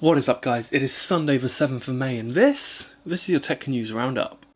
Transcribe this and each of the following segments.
What is up, guys? It is Sunday the 7th of May and this is your tech news roundup.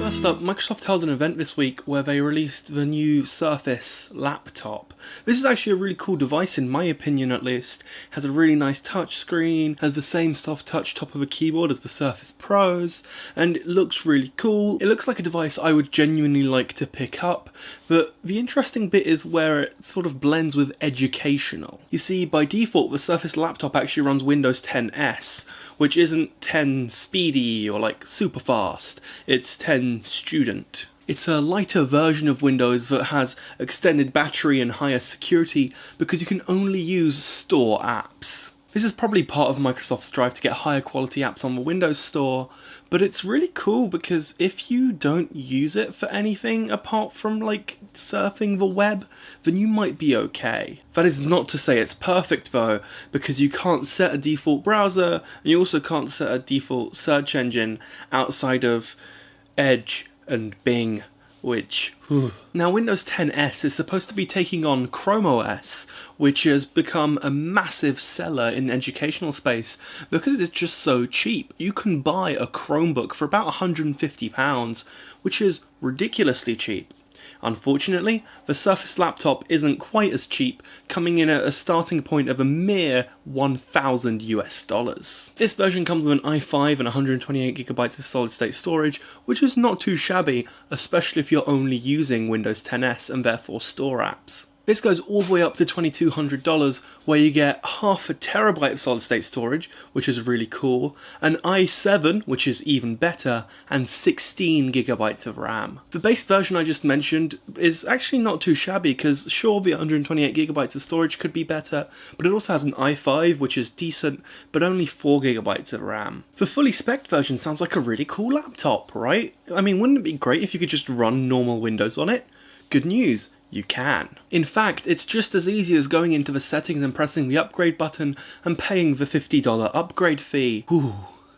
First up, Microsoft held an event this week where they released the new Surface laptop. This is actually a really cool device, in my opinion at least. It has a really nice touch screen, has the same soft touch top of a keyboard as the Surface Pros, and it looks really cool. It looks like a device I would genuinely like to pick up, but the interesting bit is where it sort of blends with educational. You see, by default the Surface laptop actually runs Windows 10 S, which isn't 10 speedy or like super fast, it's 10 student. It's a lighter version of Windows that has extended battery and higher security because you can only use store apps. This is probably part of Microsoft's drive to get higher quality apps on the Windows Store, but it's really cool because if you don't use it for anything apart from like surfing the web, then you might be okay. That is not to say it's perfect though, because you can't set a default browser and you also can't set a default search engine outside of Edge and Bing, which... Now, Windows 10 S is supposed to be taking on Chrome OS, which has become a massive seller in the educational space because it's just so cheap. You can buy a Chromebook for about £150, which is ridiculously cheap. Unfortunately, the Surface laptop isn't quite as cheap, coming in at a starting point of a mere $1,000 US. This version comes with an i5 and 128GB of solid-state storage, which is not too shabby, especially if you're only using Windows 10 S and therefore store apps. This goes all the way up to $2,200, where you get half a terabyte of solid-state storage, which is really cool, an i7, which is even better, and 16GB of RAM. The base version I just mentioned is actually not too shabby, because sure, the 128GB of storage could be better, but it also has an i5, which is decent, but only 4GB of RAM. The fully spec'd version sounds like a really cool laptop, right? I mean, wouldn't it be great if you could just run normal Windows on it? Good news. You can. In fact, it's just as easy as going into the settings and pressing the upgrade button and paying the $50 upgrade fee. Whew.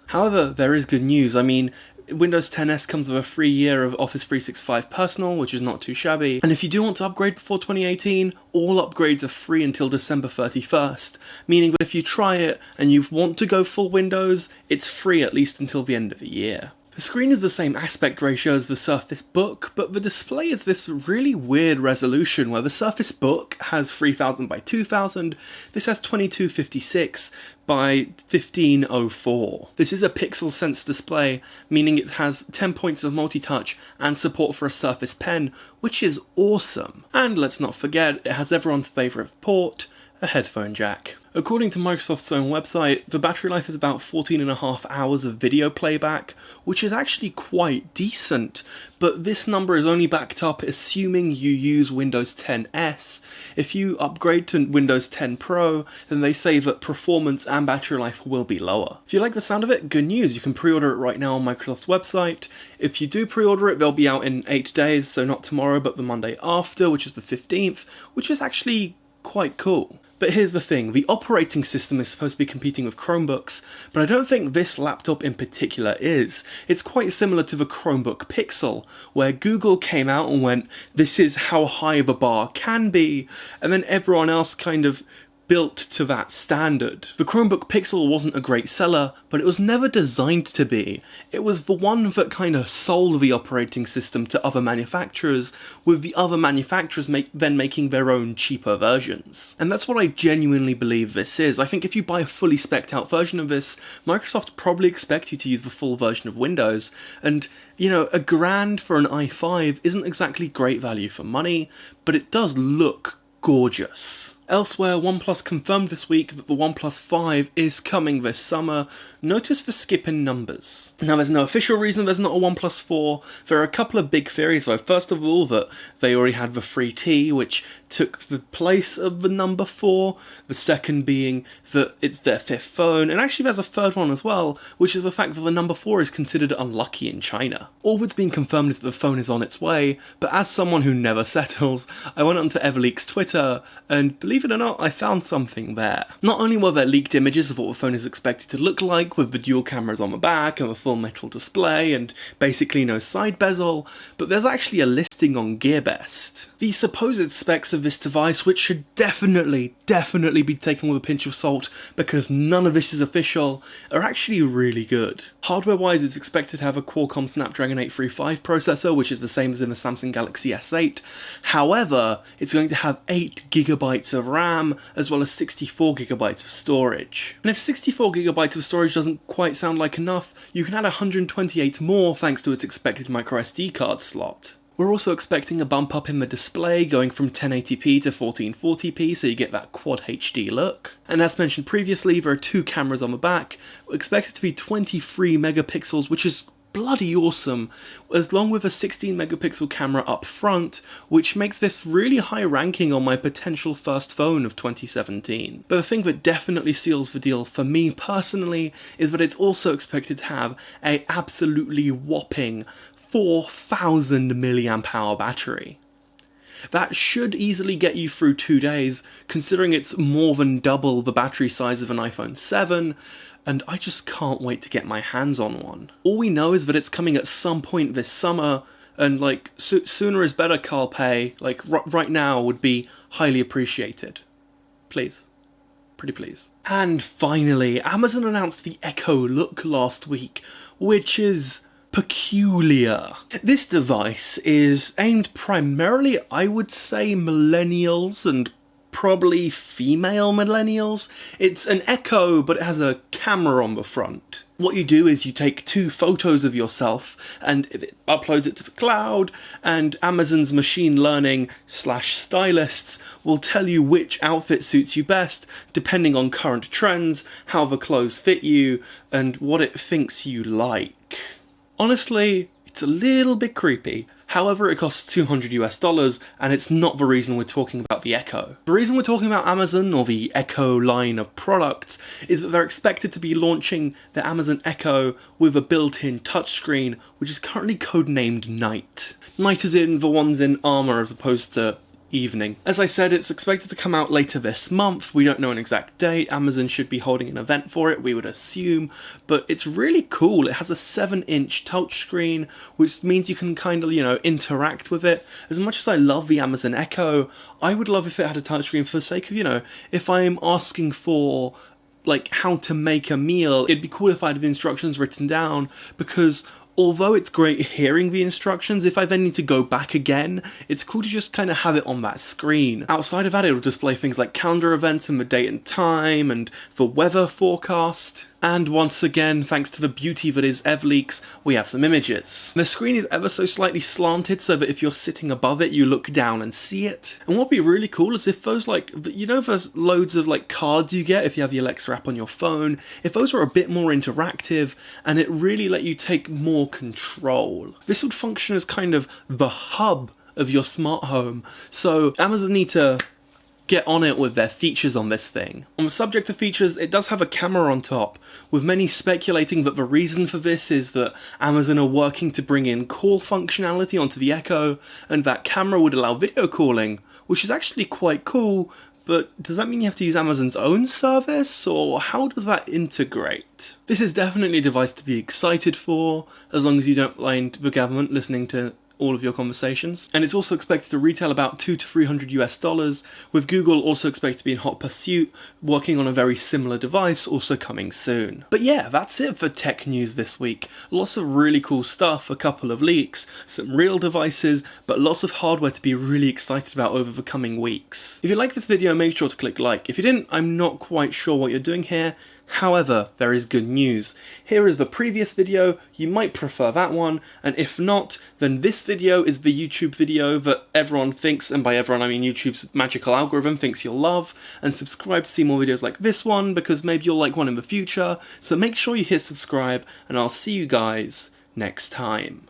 However, there is good news. I mean, Windows 10 S comes with a free year of Office 365 Personal, which is not too shabby. And if you do want to upgrade before 2018, all upgrades are free until December 31st, meaning that if you try it and you want to go full Windows, it's free at least until the end of the year. The screen is the same aspect ratio as the Surface Book, but the display is this really weird resolution where the Surface Book has 3000 by 2000, this has 2256 by 1504. This is a pixel sense display, meaning it has 10 points of multi-touch and support for a Surface Pen, which is awesome. And let's not forget, it has everyone's favourite port, a headphone jack. According to Microsoft's own website, the battery life is about 14.5 hours of video playback, which is actually quite decent, but this number is only backed up assuming you use Windows 10 S. If you upgrade to Windows 10 Pro, then they say that performance and battery life will be lower. If you like the sound of it, good news, you can pre-order it right now on Microsoft's website. If you do pre-order it, they'll be out in 8 days, so not tomorrow, but the Monday after, which is the 15th, which is actually quite cool. But here's the thing, the operating system is supposed to be competing with Chromebooks, but I don't think this laptop in particular is. It's quite similar to the Chromebook Pixel, where Google came out and went, this is how high the bar can be, and then everyone else kind of built to that standard. The Chromebook Pixel wasn't a great seller, but it was never designed to be. It was the one that kind of sold the operating system to other manufacturers, with the other manufacturers then making their own cheaper versions. And that's what I genuinely believe this is. I think if you buy a fully spec'd out version of this, Microsoft probably expect you to use the full version of Windows, and you know, $1,000 for an i5 isn't exactly great value for money, but it does look gorgeous. Elsewhere, Oneplus confirmed this week that the Oneplus 5 is coming this summer. Notice the skip in numbers. Now, there's no official reason there's not a OnePlus 4. There are a couple of big theories though. First of all, that they already had the 3T, which took the place of the number 4. The second being that it's their 5th phone. And actually there's a third one as well, which is the fact that the number 4 is considered unlucky in China. All that's been confirmed is that the phone is on its way, but as someone who never settles, I went onto Everleak's Twitter, and believe it or not, I found something there. Not only were there leaked images of what the phone is expected to look like, with the dual cameras on the back and the full metal display and basically no side bezel, but there's actually a list on GearBest. The supposed specs of this device, which should definitely be taken with a pinch of salt because none of this is official, are actually really good. Hardware-wise, it's expected to have a Qualcomm Snapdragon 835 processor, which is the same as in the Samsung Galaxy S8. However, it's going to have 8 GB of RAM, as well as 64 GB of storage. And if 64 GB of storage doesn't quite sound like enough, you can add 128 more thanks to its expected microSD card slot. We're also expecting a bump up in the display, going from 1080p to 1440p, so you get that quad HD look. And as mentioned previously, there are 2 cameras on the back, expected to be 23 megapixels, which is bloody awesome, along with a 16 megapixel camera up front, which makes this really high ranking on my potential first phone of 2017. But the thing that definitely seals the deal for me personally is that it's also expected to have an absolutely whopping 4,000 mAh battery. That should easily get you through 2 days, considering it's more than double the battery size of an iPhone 7, and I just can't wait to get my hands on one. All we know is that it's coming at some point this summer, and like, sooner is better, Carl Pei, like right now would be highly appreciated. Please. Pretty please. And finally, Amazon announced the Echo Look last week, which is peculiar. This device is aimed primarily, I would say, millennials and probably female millennials. It's an Echo, but it has a camera on the front. What you do is you take 2 photos of yourself and it uploads it to the cloud, and Amazon's machine learning / stylists will tell you which outfit suits you best depending on current trends, how the clothes fit you, and what it thinks you like. Honestly, it's a little bit creepy. However, it costs $200 and it's not the reason we're talking about the Echo. The reason we're talking about Amazon, or the Echo line of products, is that they're expected to be launching the Amazon Echo with a built-in touchscreen, which is currently codenamed Night. Night as in the ones in armor as opposed to evening. As I said, it's expected to come out later this month. We don't know an exact date. Amazon should be holding an event for it, we would assume, but it's really cool. It has a 7-inch touchscreen, which means you can kind of, interact with it. As much as I love the Amazon Echo, I would love if it had a touchscreen for the sake of, if I'm asking for like how to make a meal, it'd be cool if I had the instructions written down, because although it's great hearing the instructions, if I then need to go back again, it's cool to just kind of have it on that screen. Outside of that, it'll display things like calendar events and the date and time and the weather forecast. And once again, thanks to the beauty that is EvLeaks, we have some images. The screen is ever so slightly slanted so that if you're sitting above it, you look down and see it. And what'd be really cool is if those there's loads of cards you get if you have the Alexa app on your phone, if those were a bit more interactive and it really let you take more control. This would function as kind of the hub of your smart home. So Amazon need to get on it with their features on this thing. On the subject of features, it does have a camera on top, with many speculating that the reason for this is that Amazon are working to bring in call functionality onto the Echo, and that camera would allow video calling, which is actually quite cool, but does that mean you have to use Amazon's own service, or how does that integrate? This is definitely a device to be excited for, as long as you don't mind the government listening to all of your conversations. And it's also expected to retail about $200 to $300, with Google also expected to be in hot pursuit, working on a very similar device, also coming soon. But yeah, that's it for tech news this week. Lots of really cool stuff, a couple of leaks, some real devices, but lots of hardware to be really excited about over the coming weeks. If you like this video, make sure to click like. If you didn't, I'm not quite sure what you're doing here. However, there is good news. Here is the previous video, you might prefer that one, and if not, then this video is the YouTube video that everyone thinks, and by everyone I mean YouTube's magical algorithm thinks you'll love, and subscribe to see more videos like this one, because maybe you'll like one in the future, so make sure you hit subscribe, and I'll see you guys next time.